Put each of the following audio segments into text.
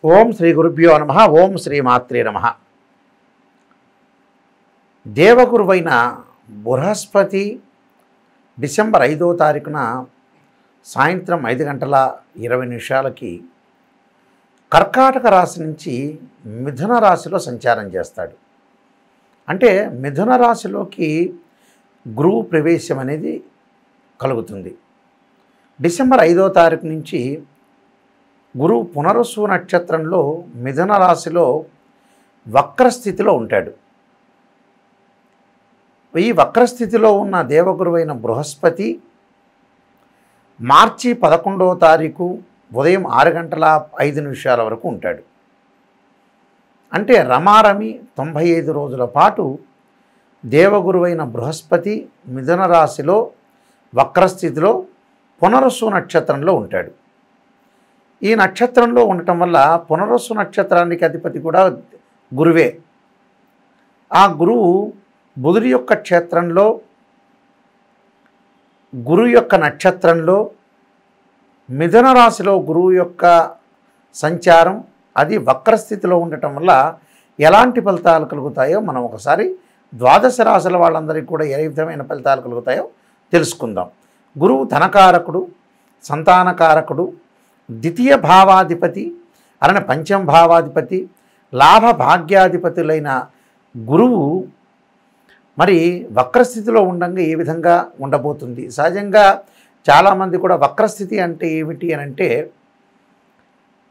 ఓం శ్రీ గురుభ్యో నమః. ఓం శ్రీ మాత్రే నమః. దేవగురువైన బృహస్పతి డిసెంబర్ 5వ తారీఖున సాయంత్రం 5:20 కర్కాటక రాశి నుంచి మిథున రాశిలో సంచారం చేస్తాడు. అంటే మిథున రాశిలోకి గురువు ప్రవేశం అనేది కలుగుతుంది. డిసెంబర్ 5వ తారీఖు నుంచి గురువు పునరుసు నక్షత్రంలో మిథున రాశిలో వక్రస్థితిలో ఉంటాడు. ఈ వక్రస్థితిలో ఉన్న దేవగురువైన బృహస్పతి మార్చి 11వ తారీఖు ఉదయం 6:05 వరకు ఉంటాడు. అంటే రమారమి 95 రోజుల పాటు దేవగురువైన బృహస్పతి మిథున రాశిలో వక్రస్థితిలో పునరుసు నక్షత్రంలో ఉంటాడు. ఈ నక్షత్రంలో ఉండటం వల్ల పునరుసు నక్షత్రానికి అధిపతి కూడా గురువే. ఆ గురువు బుధుడి యొక్క క్షేత్రంలో గురువు యొక్క నక్షత్రంలో మిథున రాశిలో గురువు యొక్క సంచారం అది వక్రస్థితిలో ఉండటం వల్ల ఎలాంటి ఫలితాలు కలుగుతాయో మనం ఒకసారి ద్వాదశ రాశుల వాళ్ళందరికీ కూడా ఏ విధమైన ఫలితాలు కలుగుతాయో తెలుసుకుందాం. గురువు ధనకారకుడు, సంతానకారకుడు, ద్వితీయ భావాధిపతి, అలానే పంచమ భావాధిపతి, లాభ భాగ్యాధిపతులైన గురువు మరి వక్రస్థితిలో ఉండగా ఏ విధంగా ఉండబోతుంది? సహజంగా చాలామంది కూడా వక్రస్థితి అంటే ఏమిటి అని అంటే,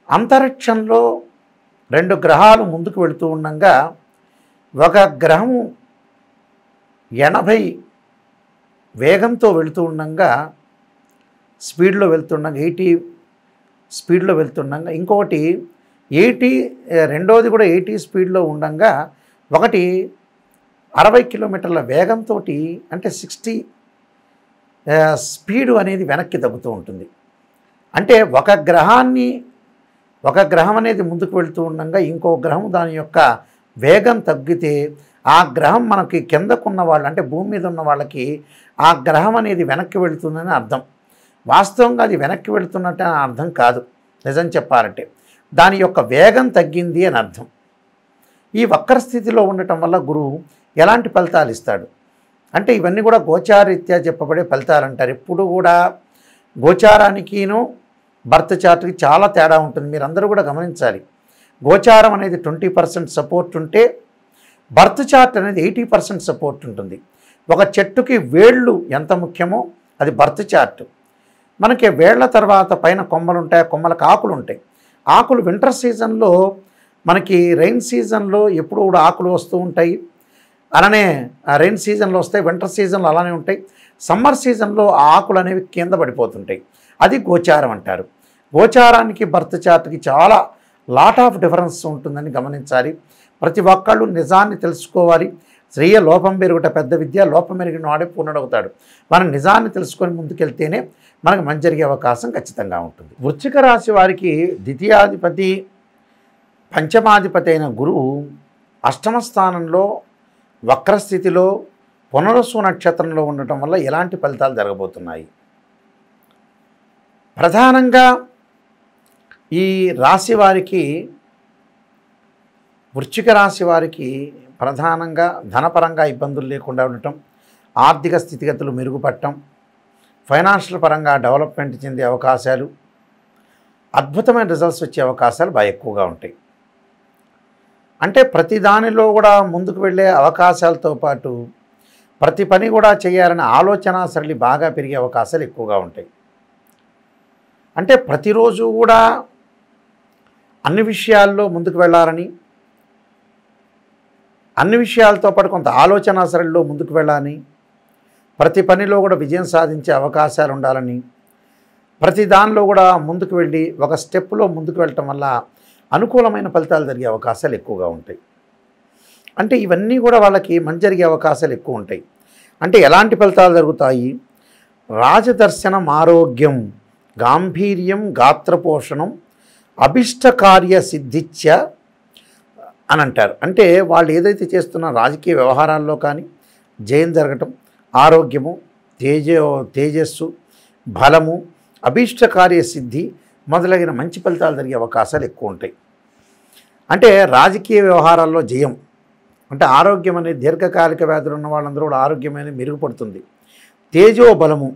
అంతరిక్షంలో 2 గ్రహాలు ముందుకు వెళుతూ ఉండగా ఒక గ్రహము 80 వేగంతో వెళుతూ ఉండగా స్పీడ్లో వెళ్తుండగా 80 స్పీడ్లో వెళ్తుండగా ఇంకొకటి 80 రెండోది కూడా 80 స్పీడ్లో ఉండగా ఒకటి 60 కిలోమీటర్ల వేగంతో అంటే 60 స్పీడు అనేది వెనక్కి తగ్గుతూ ఉంటుంది. అంటే ఒక గ్రహం అనేది ముందుకు వెళుతూ ఉండగా ఇంకో గ్రహం దాని యొక్క వేగం తగ్గితే ఆ గ్రహం మనకి కిందకున్న వాళ్ళు అంటే భూమి మీద ఉన్న వాళ్ళకి ఆ గ్రహం అనేది వెనక్కి వెళుతుందని అర్థం. వాస్తవంగా అది వెనక్కి వెళుతున్నట్టు అని అర్థం కాదు. నిజం చెప్పాలంటే దాని యొక్క వేగం తగ్గింది అని అర్థం. ఈ వక్రస్థితిలో ఉండటం వల్ల గురువు ఎలాంటి ఫలితాలు ఇస్తాడు అంటే ఇవన్నీ కూడా గోచారరీత్యా చెప్పబడే ఫలితాలు అంటారు. ఎప్పుడు కూడా గోచారానికిను బర్త్ చార్ట్కి చాలా తేడా ఉంటుంది. మీరందరూ కూడా గమనించాలి. గోచారం అనేది 20% సపోర్ట్ ఉంటే బర్త్ చార్ట్ అనేది 80% సపోర్ట్ ఉంటుంది. ఒక చెట్టుకి వేళ్ళు ఎంత ముఖ్యమో అది బర్త్ చార్ట్. మనకి వేళ్ల తర్వాత పైన కొమ్మలు ఉంటాయి, కొమ్మలకు ఆకులు ఉంటాయి. ఆకులు వింటర్ సీజన్లో మనకి రెయిన్ సీజన్లో ఎప్పుడు కూడా ఆకులు వస్తూ ఉంటాయి. అలానే రెయిన్ సీజన్లో వస్తాయి, వింటర్ సీజన్లో అలానే ఉంటాయి. సమ్మర్ సీజన్లో ఆ ఆకులు అనేవి కింద పడిపోతుంటాయి. అది గోచారం అంటారు. గోచారానికి బర్త్ చార్ట్కి చాలా లాట్ ఆఫ్ డిఫరెన్స్ ఉంటుందని గమనించాలి. ప్రతి ఒక్కళ్ళు నిజాన్ని తెలుసుకోవాలి. స్త్రీయ లోపం పెరుగుట పెద్ద విద్య, లోపం పెరిగిన వాడే పూర్ణుడవుతాడు. మనం నిజాన్ని తెలుసుకొని ముందుకెళ్తేనే మనకు మంచి జరిగే అవకాశం ఖచ్చితంగా ఉంటుంది. వృశ్చిక రాశి వారికి ద్వితీయాధిపతి పంచమాధిపతి అయిన గురువు అష్టమ స్థానంలో వక్రస్థితిలో పునరుసు నక్షత్రంలో ఉండటం వల్ల ఎలాంటి ఫలితాలు జరగబోతున్నాయి? ప్రధానంగా ఈ రాశి వారికి వృశ్చిక రాశి వారికి ప్రధానంగా ధనపరంగా ఇబ్బందులు లేకుండా ఉండటం, ఆర్థిక స్థితిగతులు మెరుగుపడటం, ఫైనాన్షియల్ పరంగా డెవలప్మెంట్ చెందే అవకాశాలు, అద్భుతమైన రిజల్ట్స్ వచ్చే అవకాశాలు బాగా ఎక్కువగా ఉంటాయి. అంటే ప్రతి దానిలో కూడా ముందుకు వెళ్ళే అవకాశాలతో పాటు ప్రతి పని కూడా చేయాలనే ఆలోచన సరళి బాగా పెరిగే అవకాశాలు ఎక్కువగా ఉంటాయి. అంటే ప్రతిరోజు కూడా అన్ని విషయాల్లో ముందుకు వెళ్ళాలని, అన్ని విషయాలతో పాటు కొంత ఆలోచన సరళిలో ముందుకు వెళ్ళాలని, ప్రతి పనిలో కూడా విజయం సాధించే అవకాశాలు ఉండాలని, ప్రతి దానిలో కూడా ముందుకు వెళ్ళి ఒక స్టెప్లో ముందుకు వెళ్ళటం వల్ల అనుకూలమైన ఫలితాలు జరిగే అవకాశాలు ఎక్కువగా ఉంటాయి. అంటే ఇవన్నీ కూడా వాళ్ళకి మంచి జరిగే అవకాశాలు ఎక్కువ ఉంటాయి. అంటే ఎలాంటి ఫలితాలు జరుగుతాయి? రాజదర్శనం, ఆరోగ్యం, గాంభీర్యం, గాత్రపోషణం, అభిష్టకార్య సిద్ధిత్య అని అంటారు. అంటే వాళ్ళు ఏదైతే చేస్తున్న రాజకీయ వ్యవహారాల్లో కానీ జయం జరగటం, ఆరోగ్యము, తేజస్సు, బలము, అభీష్టకార్య సిద్ధి మొదలగిన మంచి ఫలితాలు జరిగే అవకాశాలు ఎక్కువ ఉంటాయి. అంటే రాజకీయ వ్యవహారాల్లో జయం, అంటే ఆరోగ్యం అనేది దీర్ఘకాలిక వ్యాధులు ఉన్న వాళ్ళందరూ కూడా ఆరోగ్యం అనేది మెరుగుపడుతుంది. తేజోబలము,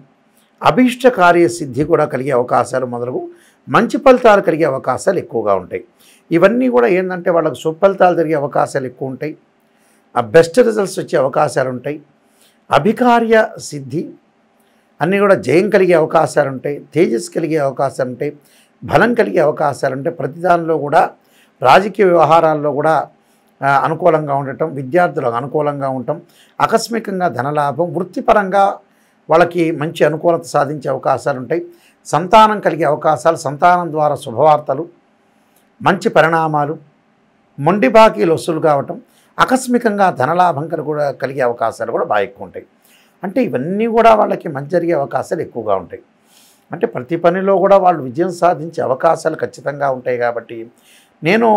అభీష్ట కార్య సిద్ధి కూడా కలిగే అవకాశాలు మొదలగు మంచి ఫలితాలు కలిగే అవకాశాలు ఎక్కువగా ఉంటాయి. ఇవన్నీ కూడా ఏంటంటే వాళ్ళకు సుఫలితాలు జరిగే అవకాశాలు ఎక్కువ ఉంటాయి. ఆ బెస్ట్ రిజల్ట్స్ వచ్చే అవకాశాలు ఉంటాయి. అభికార్య సిద్ధి అన్నీ కూడా జయం కలిగే అవకాశాలు ఉంటాయి. తేజస్సు కలిగే అవకాశాలు ఉంటాయి. బలం కలిగే అవకాశాలు ఉంటాయి. ప్రతి దానిలో కూడా రాజకీయ వ్యవహారాల్లో కూడా అనుకూలంగా ఉండటం, విద్యార్థులకు అనుకూలంగా ఉండటం, ఆకస్మికంగా ధనలాభం, వృత్తిపరంగా వాళ్ళకి మంచి అనుకూలత సాధించే అవకాశాలు ఉంటాయి. సంతానం కలిగే అవకాశాలు, సంతానం ద్వారా శుభవార్తలు, మంచి పరిణామాలు, మొండి బాకీలు వసూలు కావటం, ఆకస్మికంగా ధనలాభం కూడా కలిగే అవకాశాలు కూడా బాగా ఎక్కువ ఉంటాయి. అంటే ఇవన్నీ కూడా వాళ్ళకి మంచి జరిగే అవకాశాలు ఎక్కువగా ఉంటాయి. అంటే ప్రతి పనిలో కూడా వాళ్ళు విజయం సాధించే అవకాశాలు ఖచ్చితంగా ఉంటాయి. కాబట్టి నేను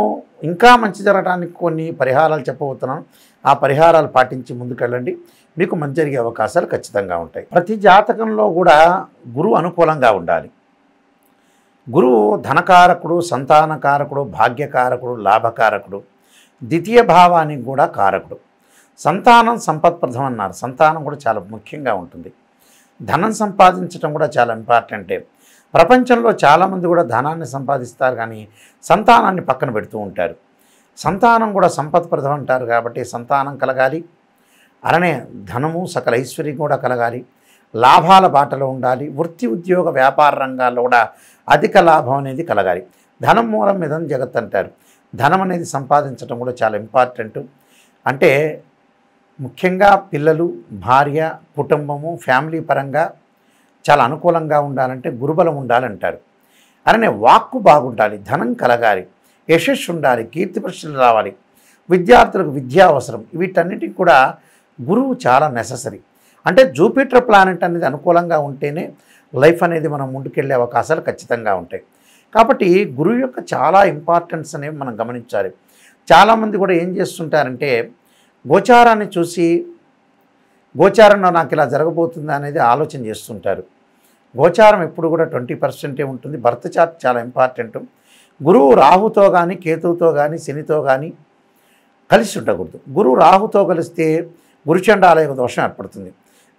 ఇంకా మంచి జరగడానికి కొన్ని పరిహారాలు చెప్పబోతున్నాను. ఆ పరిహారాలు పాటించి ముందుకెళ్ళండి, మీకు మంచి జరిగే అవకాశాలు ఖచ్చితంగా ఉంటాయి. ప్రతి జాతకంలో కూడా గురువు అనుకూలంగా ఉండాలి. గురువు ధనకారకుడు, సంతానకారకుడు, భాగ్యకారకుడు, లాభకారకుడు, ద్వితీయ భావానికి కూడా కారకుడు. సంతానం సంపత్ప్రదం అన్నారు. సంతానం కూడా చాలా ముఖ్యంగా ఉంటుంది. ధనం సంపాదించడం కూడా చాలా ఇంపార్టెంటే. ప్రపంచంలో చాలామంది కూడా ధనాన్ని సంపాదిస్తారు, కానీ సంతానాన్ని పక్కన పెడుతూ ఉంటారు. సంతానం కూడా సంపత్ప్రదం అంటారు. కాబట్టి సంతానం కలగాలి, అలానే ధనము సకల ఐశ్వర్యం కూడా కలగాలి, లాభాల బాటలో ఉండాలి. వృత్తి ఉద్యోగ వ్యాపార రంగాల్లో కూడా అధిక లాభం అనేది కలగాలి. ధనం మూలం మిదం జగత్ అంటారు. ధనం అనేది సంపాదించడం కూడా చాలా ఇంపార్టెంట్. అంటే ముఖ్యంగా పిల్లలు, భార్య, కుటుంబము, ఫ్యామిలీ పరంగా చాలా అనుకూలంగా ఉండాలంటే గురుబలం ఉండాలంటారు. అలానే వాక్కు బాగుండాలి, ధనం కలగాలి, యశస్సు ఉండాలి, కీర్తి ప్రశ్నలు రావాలి, విద్యార్థులకు విద్య అవసరం. వీటన్నిటికి కూడా గురువు చాలా నెససరీ. అంటే జూపిటర్ ప్లానెట్ అనేది అనుకూలంగా ఉంటేనే లైఫ్ అనేది మనం ముందుకెళ్ళే అవకాశాలు ఖచ్చితంగా ఉంటాయి. కాబట్టి గురువు యొక్క చాలా ఇంపార్టెన్స్ అనేవి మనం గమనించాలి. చాలామంది కూడా ఏం చేస్తుంటారంటే గోచారాన్ని చూసి గోచారంలో నాకు ఇలా జరగబోతుంది అనేది ఆలోచన చేస్తుంటారు. గోచారం ఎప్పుడు కూడా 20% ఉంటుంది. బర్త్ చార్ట్ చాలా ఇంపార్టెంట్. గురువు రాహుతో కానీ, కేతువుతో కానీ, శనితో కానీ కలిసి ఉండకూడదు. గురువు రాహుతో కలిస్తే గురుచండాలయోగ దోషం ఏర్పడుతుంది.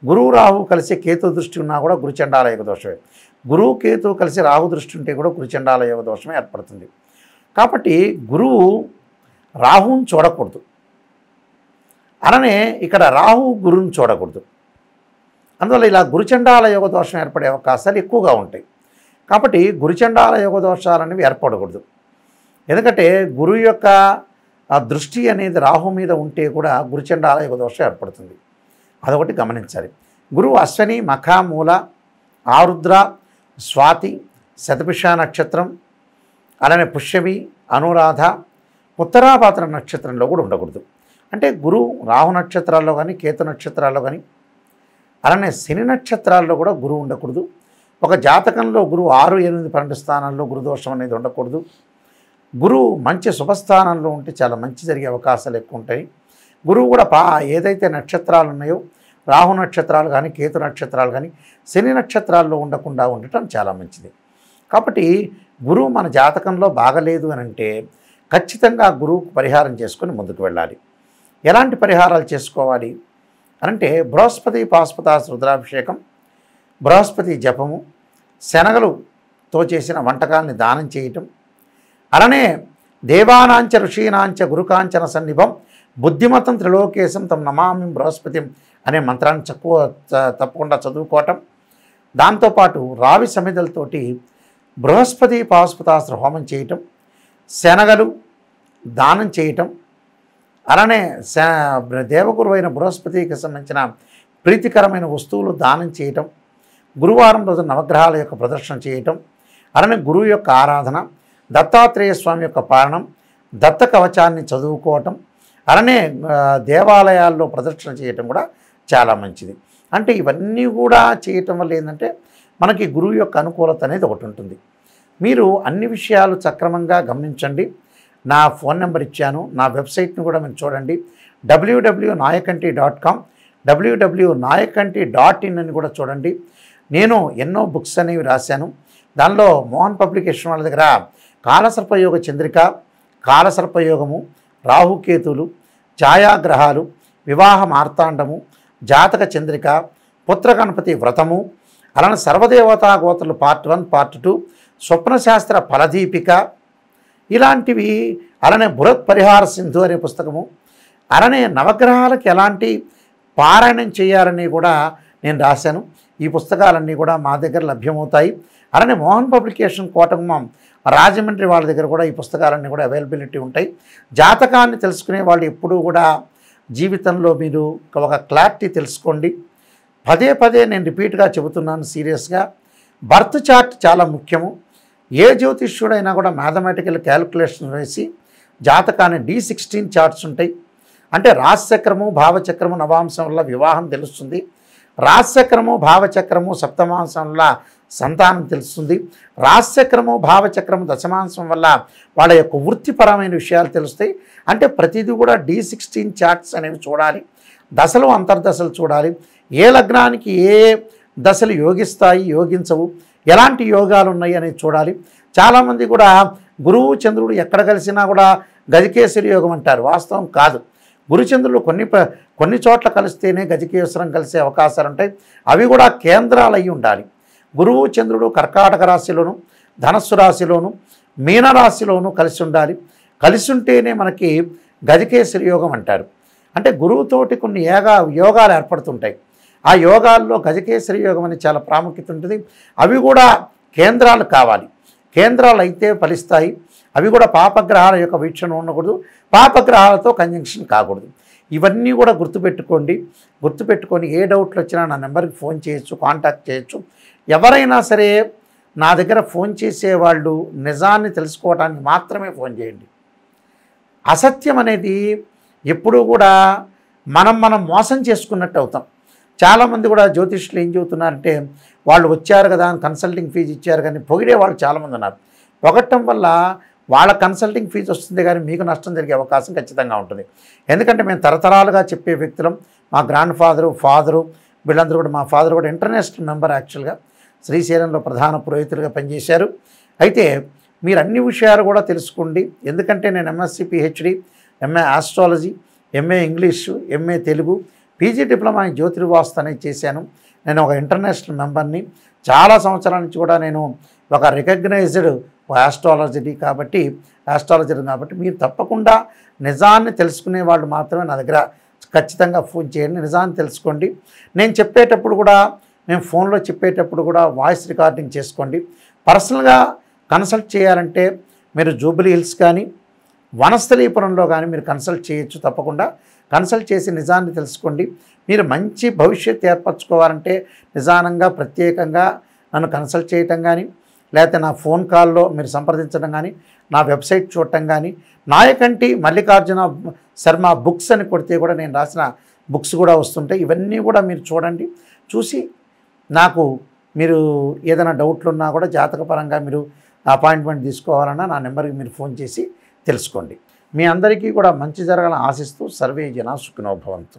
గురువు రాహు కలిసి కేతు దృష్టి ఉన్నా కూడా గురుచండాలయోగ దోషమే. గురువు కేతువు కలిసి రాహు దృష్టి ఉంటే కూడా గురుచండాలయోగ దోషమే ఏర్పడుతుంది. కాబట్టి గురువు రాహుని చూడకూడదు, అలానే ఇక్కడ రాహు గురువుని చూడకూడదు. అందువల్ల ఇలా గురుచండాల యోగ దోషం ఏర్పడే అవకాశాలు ఎక్కువగా ఉంటాయి. కాబట్టి గురుచండాల యోగ దోషాలు అనేవి ఏర్పడకూడదు. ఎందుకంటే గురువు యొక్క దృష్టి అనేది రాహు మీద ఉంటే కూడా గురుచండాల యోగ దోషం ఏర్పడుతుంది. అదొకటి గమనించాలి. గురువు అశ్వని, మఖ, మూల, ఆరుద్ర, స్వాతి, శతభిష నక్షత్రం, అలానే పుష్యమి, అనురాధ, ఉత్తరాభాద్ర నక్షత్రంలో కూడా ఉండకూడదు. అంటే గురువు రాహు నక్షత్రాల్లో కానీ, కేతు నక్షత్రాల్లో కానీ, అలానే శని నక్షత్రాల్లో కూడా గురువు ఉండకూడదు. ఒక జాతకంలో గురువు 6, 8, 12 స్థానాల్లో గురుదోషం అనేది ఉండకూడదు. గురువు మంచి శుభస్థానంలో ఉంటే చాలా మంచి జరిగే అవకాశాలు ఎక్కువ ఉంటాయి. గురువు కూడా ఏదైతే నక్షత్రాలు ఉన్నాయో, రాహు నక్షత్రాలు కానీ, కేతు నక్షత్రాలు కానీ, శని నక్షత్రాల్లో ఉండకుండా ఉండటం చాలా మంచిది. కాబట్టి గురువు మన జాతకంలో బాగలేదు అని అంటే ఖచ్చితంగా గురువుకు పరిహారం చేసుకొని ముందుకు వెళ్ళాలి. ఎలాంటి పరిహారాలు చేసుకోవాలి అంటే బృహస్పతి పాశుపతాస్ రుద్రాభిషేకం, బృహస్పతి జపము, శనగలుతో చేసిన వంటకాలని దానం చేయటం, అలానే దేవానాంచ ఋషీనాంచ గురుకాంచన సన్నిభం బుద్ధిమతం త్రిలోకేశం తం నమామి బృహస్పతి అనే మంత్రాన్ని తప్పకుండా చదువుకోవటం. దాంతోపాటు రావి సమిధలతోటి బృహస్పతి పాశుపతాస్త్ర హోమం చేయటం, శనగలు దానం చేయటం, అలానే దేవగురు అయిన బృహస్పతికి సంబంధించిన ప్రీతికరమైన వస్తువులు దానం చేయటం, గురువారం రోజు నవగ్రహాల యొక్క ప్రదర్శన చేయటం, అలానే గురువు యొక్క ఆరాధన, దత్తాత్రేయ స్వామి యొక్క పాలనం, దత్త కవచాన్ని చదువుకోవటం, అలానే దేవాలయాల్లో ప్రదర్శన చేయటం కూడా చాలా మంచిది. అంటే ఇవన్నీ కూడా చేయటం వల్ల ఏంటంటే మనకి గురువు యొక్క అనుకూలత అనేది ఒకటి ఉంటుంది. మీరు అన్ని విషయాలు సక్రమంగా గమనించండి. నా ఫోన్ నెంబర్ ఇచ్చాను, నా వెబ్సైట్ని కూడా మీరు చూడండి. www.nayakanti.com, www.nayakanti.in అని కూడా చూడండి. నేను ఎన్నో బుక్స్ అనేవి రాశాను. దానిలో మోహన్ పబ్లికేషన్ వాళ్ళ దగ్గర కాలసర్పయోగ చంద్రిక, కాలసర్పయోగము, రాహుకేతులు, ఛాయాగ్రహాలు, వివాహ మార్తాండము, జాతక చంద్రిక, పుత్రగణపతి వ్రతము, అలానే సర్వదేవతా గోత్రులు పార్ట్ 1 పార్ట్ 2, స్వప్నశాస్త్ర ఫలదీపిక, ఇలాంటివి, అలానే బృహత్ పరిహార సింధు అనే పుస్తకము, అలానే నవగ్రహాలకు ఎలాంటి పారాయణం చేయాలని కూడా నేను రాశాను. ఈ పుస్తకాలన్నీ కూడా మా దగ్గర లభ్యమవుతాయి. అలానే మోహన్ పబ్లికేషన్ కోటగుమ్మం రాజమండ్రి వాళ్ళ దగ్గర కూడా ఈ పుస్తకాలన్నీ కూడా అవైలబిలిటీ ఉంటాయి. జాతకాన్ని తెలుసుకునే వాళ్ళు ఎప్పుడూ కూడా జీవితంలో మీరు ఒక క్లారిటీ తెలుసుకోండి. పదే పదే నేను రిపీట్గా చెబుతున్నాను సీరియస్గా. బర్త్ చార్ట్ చాలా ముఖ్యము. ఏ జ్యోతిష్యుడైనా కూడా మ్యాథమెటికల్ క్యాలిక్యులేషన్ వేసి జాతకాన్ని D16 చార్ట్స్ ఉంటాయి. అంటే రాశిచక్రము, భావచక్రము, నవాంశం వల్ల వివాహం తెలుస్తుంది. రాశిచక్రము, భావచక్రము, సప్తమాంశం వల్ల సంతానం తెలుస్తుంది. రాశిచక్రము, భావచక్రము, దశమాంశం వల్ల వాళ్ళ యొక్క వృత్తిపరమైన విషయాలు తెలుస్తాయి. అంటే ప్రతిదీ కూడా D16 చార్ట్స్ అనేవి చూడాలి. దశలు, అంతర్దశలు చూడాలి. ఏ లగ్నానికి ఏ దశలు యోగిస్తాయి, యోగించవు, ఎలాంటి యోగాలు ఉన్నాయి అనేది చూడాలి. చాలామంది కూడా గురువు చంద్రుడు ఎక్కడ కలిసినా కూడా గజకేసరి యోగం అంటారు. వాస్తవం కాదు. గురుచంద్రులు కొన్ని చోట్ల కలిస్తేనే గజకేసరం కలిసే అవకాశాలు ఉంటాయి. అవి కూడా కేంద్రాలు అయి ఉండాలి. గురువు చంద్రుడు కర్కాటక రాశిలోను, ధనస్సు రాశిలోను, మీనరాశిలోను కలిసి ఉండాలి. కలిసి ఉంటేనే మనకి గజకేసరి యోగం అంటారు. అంటే గురువుతోటి కొన్ని యోగాలు ఏర్పడుతుంటాయి. ఆ యోగాల్లో గజకేసరి యోగం అని చాలా ప్రాముఖ్యత ఉంటుంది. అవి కూడా కేంద్రాలు కావాలి. కేంద్రాలు అయితే ఫలిస్తాయి. అవి కూడా పాపగ్రహాల యొక్క వీక్షణ ఉండకూడదు, పాపగ్రహాలతో కంజంక్షన్ కాకూడదు. ఇవన్నీ కూడా గుర్తుపెట్టుకొని ఏ డౌట్లు వచ్చినా నా నెంబర్కి ఫోన్ చేయొచ్చు, కాంటాక్ట్ చేయొచ్చు. ఎవరైనా సరే నా దగ్గర ఫోన్ చేసేవాళ్ళు నిజాన్ని తెలుసుకోవడానికి మాత్రమే ఫోన్ చేయండి. అసత్యం అనేది ఎప్పుడూ కూడా మనం మోసం చేసుకున్నట్టు అవుతాం. చాలామంది కూడా జ్యోతిష్యులు ఏం చెబుతున్నారంటే, వాళ్ళు వచ్చారు కదా అని కన్సల్టింగ్ ఫీజు ఇచ్చారు కానీ పొగిడే వాళ్ళు చాలామంది ఉన్నారు. పొగట్టం వల్ల వాళ్ళ కన్సల్టింగ్ ఫీజు వస్తుంది కానీ మీకు నష్టం జరిగే అవకాశం ఖచ్చితంగా ఉంటుంది. ఎందుకంటే మేము తరతరాలుగా చెప్పే వ్యక్తులం. మా గ్రాండ్ ఫాదరు వీళ్ళందరూ కూడా, మా ఫాదర్ కూడా ఇంటర్నేషనల్ మెంబర్ యాక్చువల్గా శ్రీశైలంలో ప్రధాన పురోహితులుగా పనిచేశారు. అయితే మీరు అన్ని విషయాలు కూడా తెలుసుకోండి. ఎందుకంటే నేను MSc PhD, MA astrology, MA English, MA Telugu, PG diploma in జ్యోతిర్వాస్తు అనేది చేశాను. నేను ఒక ఇంటర్నేషనల్ మెంబర్ని. చాలా సంవత్సరాల నుంచి కూడా నేను ఒక రికగ్నైజ్డ్ ఆస్ట్రాలజర్ కాబట్టి మీరు తప్పకుండా నిజాన్ని తెలుసుకునే వాళ్ళు మాత్రమే నా దగ్గర ఖచ్చితంగా ఫోన్ చేయండి. నిజాన్ని తెలుసుకోండి. నేను చెప్పేటప్పుడు కూడా, నేను ఫోన్లో చెప్పేటప్పుడు కూడా వాయిస్ రికార్డింగ్ చేసుకోండి. పర్సనల్గా కన్సల్ట్ చేయాలంటే మీరు జూబ్లీ హిల్స్ కానీ వనస్థలీపురంలో కానీ మీరు కన్సల్ట్ చేయొచ్చు. తప్పకుండా కన్సల్ట్ చేసి నిజాన్ని తెలుసుకోండి. మీరు మంచి భవిష్యత్తు ఏర్పరచుకోవాలంటే నిజానంగా ప్రత్యేకంగా నన్ను కన్సల్ట్ చేయటం కానీ, లేకపోతే నా ఫోన్ కాల్లో మీరు సంప్రదించడం కానీ, నా వెబ్సైట్ చూడటం కానీ, నాయకంటి మల్లికార్జున శర్మ బుక్స్ అని కొడితే కూడా నేను రాసిన బుక్స్ కూడా వస్తుంటాయి. ఇవన్నీ కూడా మీరు చూడండి. చూసి నాకు మీరు ఏదైనా డౌట్లు ఉన్నా కూడా జాతకపరంగా మీరు అపాయింట్మెంట్ తీసుకోవాలన్నా నా నెంబర్కి మీరు ఫోన్ చేసి తెలుసుకోండి. మీ అందరికీ కూడా మంచి జరగాలని ఆశిస్తూ సర్వే జనా సుఖినో భవంతు.